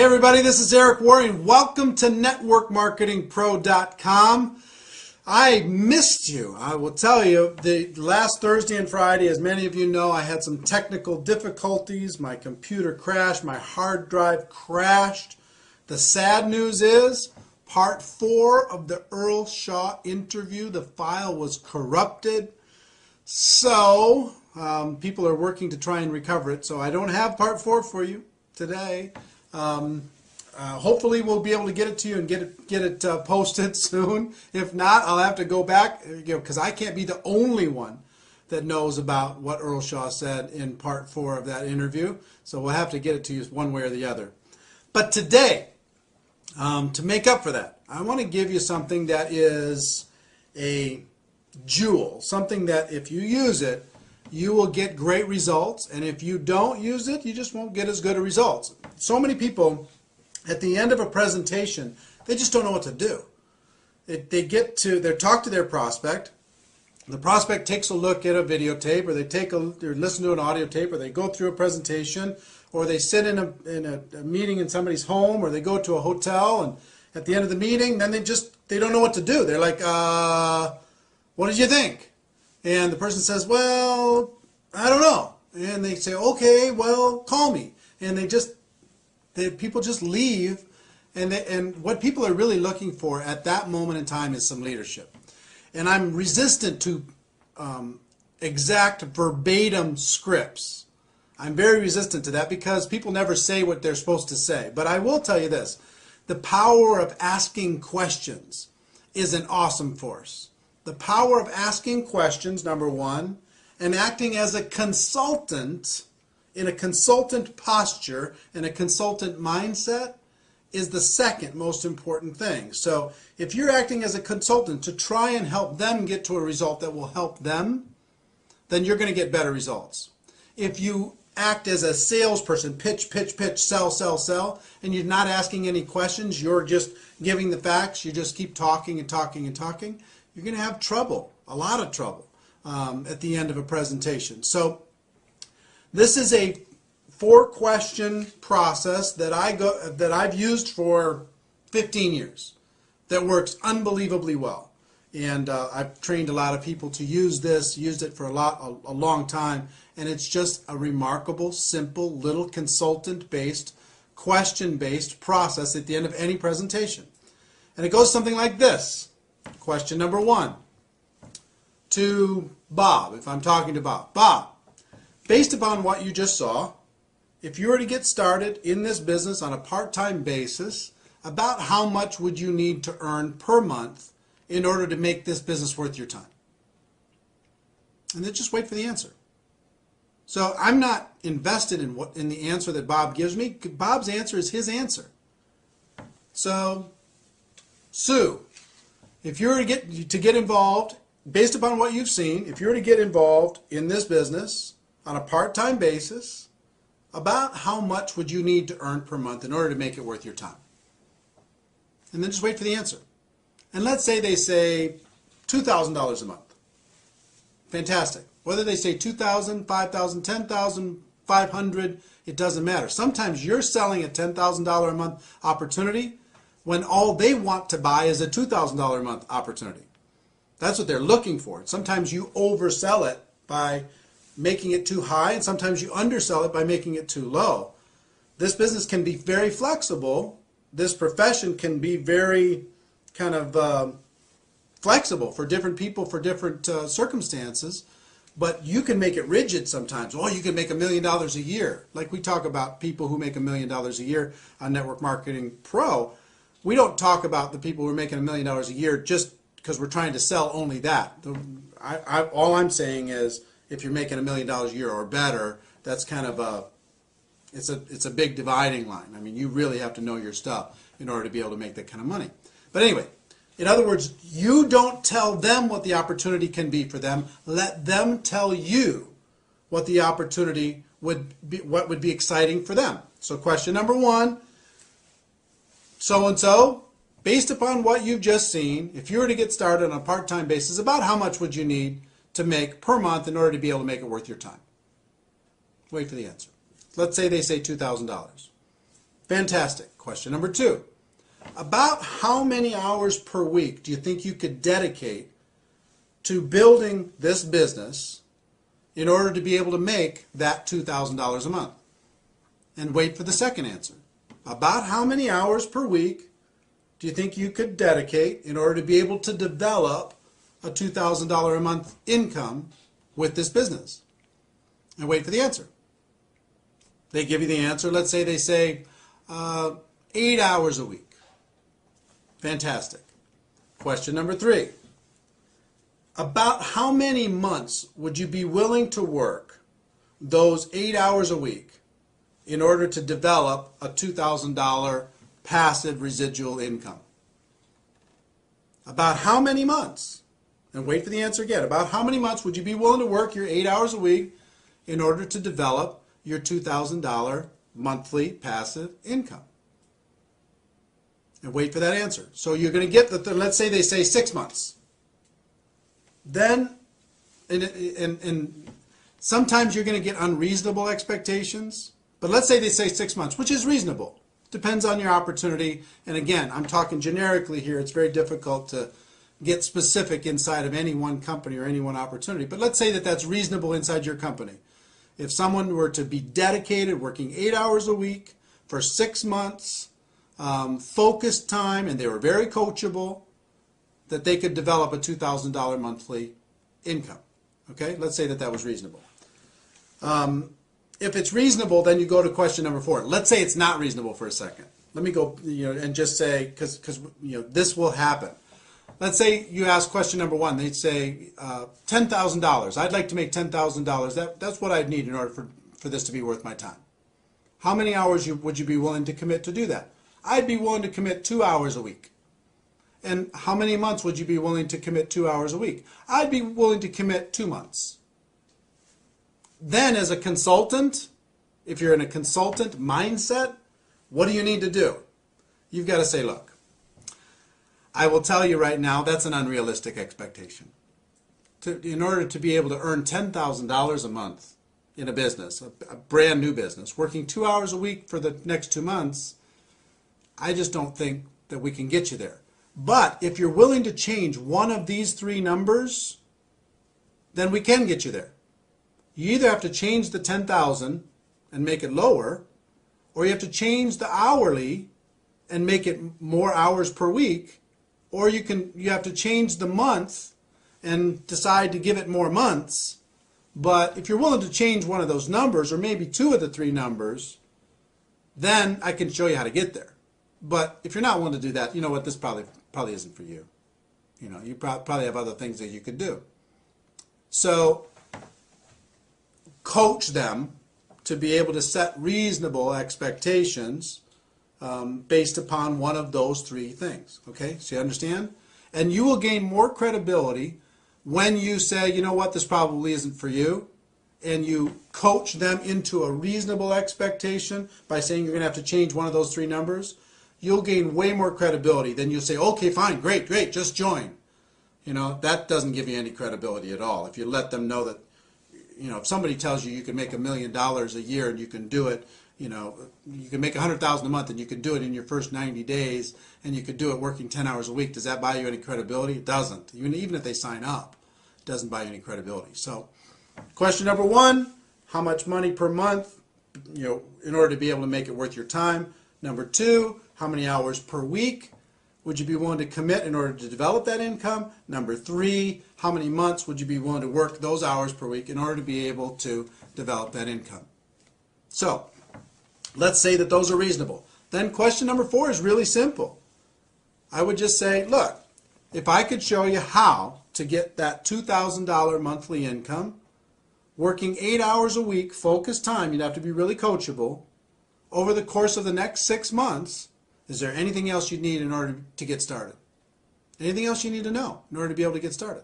Hey everybody, this is Eric Warren. Welcome to networkmarketingpro.com. I missed you. I will tell you, the last Thursday and Friday, as many of you know, I had some technical difficulties. My computer crashed, my hard drive crashed. The sad news is, part 4 of the Earl Shaw interview, the file was corrupted. So, people are working to try and recover it. So I don't have part 4 for you today. Hopefully we'll be able to get it to you and get it posted soon. If not, I'll have to go back, because I can't be the only one that knows about what Earl Shaw said in part 4 of that interview. So we'll have to get it to you one way or the other. But today, to make up for that, I want to give you something that is a jewel, something that if you use it, you will get great results, and if you don't use it, you just won't get as good a results. So many people, at the end of a presentation, they just don't know what to do. They talk to their prospect. The prospect takes a look at a videotape, or they listen to an audio tape, or they go through a presentation, or they sit in a meeting in somebody's home, or they go to a hotel, and at the end of the meeting, then they don't know what to do. They're like, what did you think? And the person says, well, I don't know. And they say, okay, well, call me. And people just leave. And what people are really looking for at that moment in time is some leadership. And I'm resistant to exact verbatim scripts. I'm very resistant to that because people never say what they're supposed to say. But I will tell you this. The power of asking questions is an awesome force. The power of asking questions, number one, and acting as a consultant in a consultant posture and a consultant mindset is the second most important thing. So if you're acting as a consultant to try and help them get to a result that will help them, then you're going to get better results. If you act as a salesperson, pitch, sell, and you're not asking any questions, you're just giving the facts, you just keep talking and talking and talking, you're going to have trouble, a lot of trouble, at the end of a presentation. So this is a 4-question process that I've used for 15 years that works unbelievably well. And I've trained a lot of people to use this, used it for a long time, and it's just a remarkable, simple, little consultant-based, question-based process at the end of any presentation. And it goes something like this. Question number 1 to Bob, if I'm talking to Bob. Bob, based upon what you just saw, if you were to get started in this business on a part-time basis, about how much would you need to earn per month in order to make this business worth your time? And then just wait for the answer. So I'm not invested in the answer that Bob gives me. Bob's answer is his answer. So, Sue, if you were to get involved, based upon what you've seen, if you were to get involved in this business on a part-time basis, about how much would you need to earn per month in order to make it worth your time? And then just wait for the answer. And let's say they say $2,000 a month. Fantastic. Whether they say $2,000, $5,000, $10,000, $500, it doesn't matter. Sometimes you're selling a $10,000 a month opportunity when all they want to buy is a $2,000 a month opportunity. That's what they're looking for. Sometimes you oversell it by making it too high, and sometimes you undersell it by making it too low. This business can be very flexible. This profession can be very kind of flexible for different people, for different circumstances, but you can make it rigid sometimes. Oh, you can make $1 million a year. Like we talk about people who make $1 million a year on Network Marketing Pro. We don't talk about the people who are making $1 million a year just because we're trying to sell only that. All I'm saying is if you're making $1 million a year or better, that's kind of it's a big dividing line. I mean, you really have to know your stuff in order to be able to make that kind of money. But anyway, in other words, you don't tell them what the opportunity can be for them. Let them tell you what the opportunity would be, what would be exciting for them. So question number 1, so-and-so, based upon what you've just seen, if you were to get started on a part-time basis, about how much would you need to make per month in order to be able to make it worth your time? Wait for the answer. Let's say they say $2,000. Fantastic. Question number 2. About how many hours per week do you think you could dedicate to building this business in order to be able to make that $2,000 a month? And wait for the second answer. About how many hours per week do you think you could dedicate in order to be able to develop a $2,000 a month income with this business? And wait for the answer. They give you the answer. Let's say they say 8 hours a week. Fantastic. Question number 3. About how many months would you be willing to work those 8 hours a week in order to develop a $2,000 passive residual income? About how many months? And wait for the answer again. About how many months would you be willing to work your 8 hours a week in order to develop your $2,000 monthly passive income? And wait for that answer. So you're going to get let's say they say 6 months. Then, and sometimes you're going to get unreasonable expectations. But let's say they say 6 months, which is reasonable. Depends on your opportunity. And again, I'm talking generically here. It's very difficult to get specific inside of any one company or any one opportunity. But let's say that that's reasonable inside your company. If someone were to be dedicated, working 8 hours a week for 6 months, focused time, and they were very coachable, that they could develop a $2,000 monthly income. Okay, let's say that that was reasonable. If it's reasonable, then you go to question number 4. Let's say it's not reasonable for a second. Let me go, and just say, because this will happen. Let's say you ask question number 1. They'd say $10,000. I'd like to make $10,000. That's what I'd need in order for this to be worth my time. How many hours would you be willing to commit to do that? I'd be willing to commit 2 hours a week. And how many months would you be willing to commit 2 hours a week? I'd be willing to commit 2 months. Then as a consultant, if you're in a consultant mindset, what do you need to do? You've got to say, look, I will tell you right now, that's an unrealistic expectation. In order to be able to earn $10,000 a month in a business, a brand new business, working 2 hours a week for the next 2 months, I just don't think that we can get you there. But if you're willing to change one of these 3 numbers, then we can get you there. You either have to change the 10,000 and make it lower, or you have to change the hourly and make it more hours per week, or you have to change the month and decide to give it more months. But if you're willing to change one of those numbers, or maybe 2 of the 3 numbers, then I can show you how to get there. But if you're not willing to do that, you know what, this probably isn't for you. You probably have other things that you could do. So coach them to be able to set reasonable expectations based upon one of those 3 things. Okay, so you understand? And you will gain more credibility when you say, you know what, this probably isn't for you, and you coach them into a reasonable expectation by saying you're going to have to change one of those 3 numbers. You'll gain way more credibility than you'll say, okay, fine, great, just join. That doesn't give you any credibility at all. If you let them know that, if somebody tells you can make $1 million a year and you can do it, you can make $100,000 a month and you can do it in your first 90 days and you could do it working 10 hours a week, does that buy you any credibility? It doesn't. Even if they sign up, it doesn't buy you any credibility. So question number 1, how much money per month, in order to be able to make it worth your time? Number 2, how many hours per week would you be willing to commit in order to develop that income? Number 3, how many months would you be willing to work those hours per week in order to be able to develop that income? So let's say that those are reasonable. Then question number 4 is really simple. I would just say, look, if I could show you how to get that $2,000 monthly income, working 8 hours a week, focused time, you'd have to be really coachable, over the course of the next 6 months, is there anything else you need in order to get started? Anything else you need to know in order to be able to get started?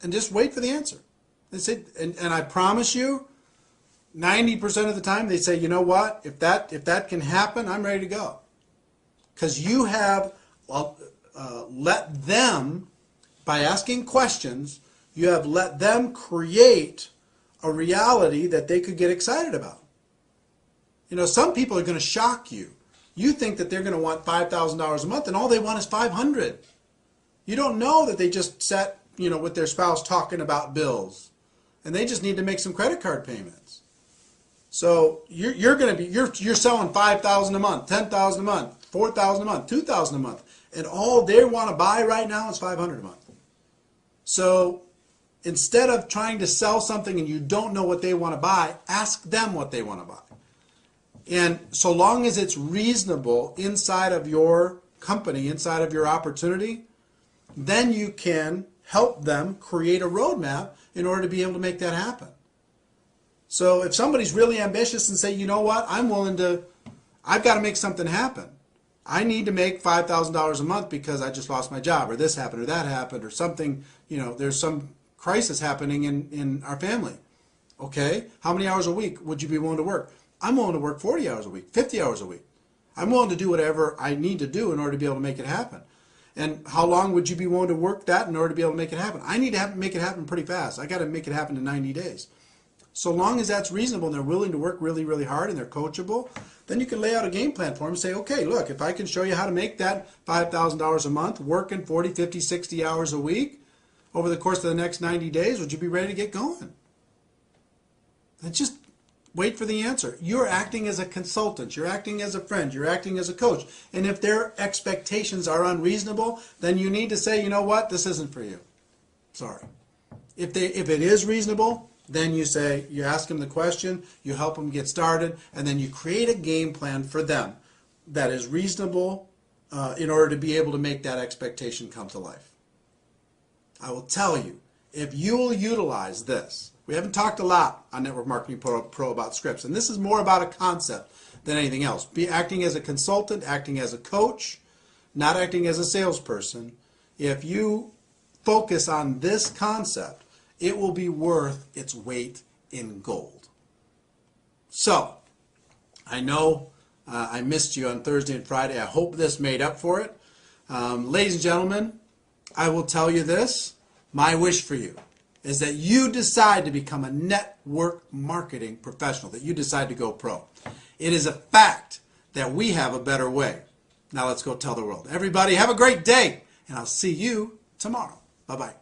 And just wait for the answer. And I promise you, 90% of the time they say, you know what, if that can happen, I'm ready to go. Because you have let them, by asking questions, you have let them create a reality that they could get excited about. You know, some people are going to shock you. You think that they're going to want $5,000 a month, and all they want is $500. You don't know that they just sat, you know, with their spouse talking about bills, and they just need to make some credit card payments. So you're going to be you're selling $5,000 a month, $10,000 a month, $4,000 a month, $2,000 a month, and all they want to buy right now is $500 a month. So instead of trying to sell something and you don't know what they want to buy, ask them what they want to buy. And so long as it's reasonable inside of your company, inside of your opportunity, then you can help them create a roadmap in order to be able to make that happen. So if somebody's really ambitious and say, you know what, I've got to make something happen. I need to make $5,000 a month because I just lost my job, or this happened, or that happened, or something, you know, there's some crisis happening in our family. Okay, how many hours a week would you be willing to work? I'm willing to work 40 hours a week, 50 hours a week. I'm willing to do whatever I need to do in order to be able to make it happen. And how long would you be willing to work that in order to be able to make it happen? I need to make it happen pretty fast. I got to make it happen in 90 days. So long as that's reasonable and they're willing to work really, really hard and they're coachable, then you can lay out a game plan for them and say, okay, look, if I can show you how to make that $5,000 a month, working 40, 50, 60 hours a week over the course of the next 90 days, would you be ready to get going? And just wait for the answer. You're acting as a consultant. You're acting as a friend. You're acting as a coach. And if their expectations are unreasonable, then you need to say, you know what, this isn't for you. Sorry. If it is reasonable, then you say, you ask them the question, you help them get started, and then you create a game plan for them that is reasonable in order to be able to make that expectation come to life. I will tell you, if you will utilize this, we haven't talked a lot on Network Marketing Pro about scripts, and this is more about a concept than anything else. Be acting as a consultant, acting as a coach, not acting as a salesperson. If you focus on this concept, it will be worth its weight in gold. So, I know I missed you on Thursday and Friday. I hope this made up for it. Ladies and gentlemen, I will tell you this. My wish for you is that you decide to become a network marketing professional, that you decide to go pro. It is a fact that we have a better way. Now let's go tell the world. Everybody have a great day, and I'll see you tomorrow. Bye-bye.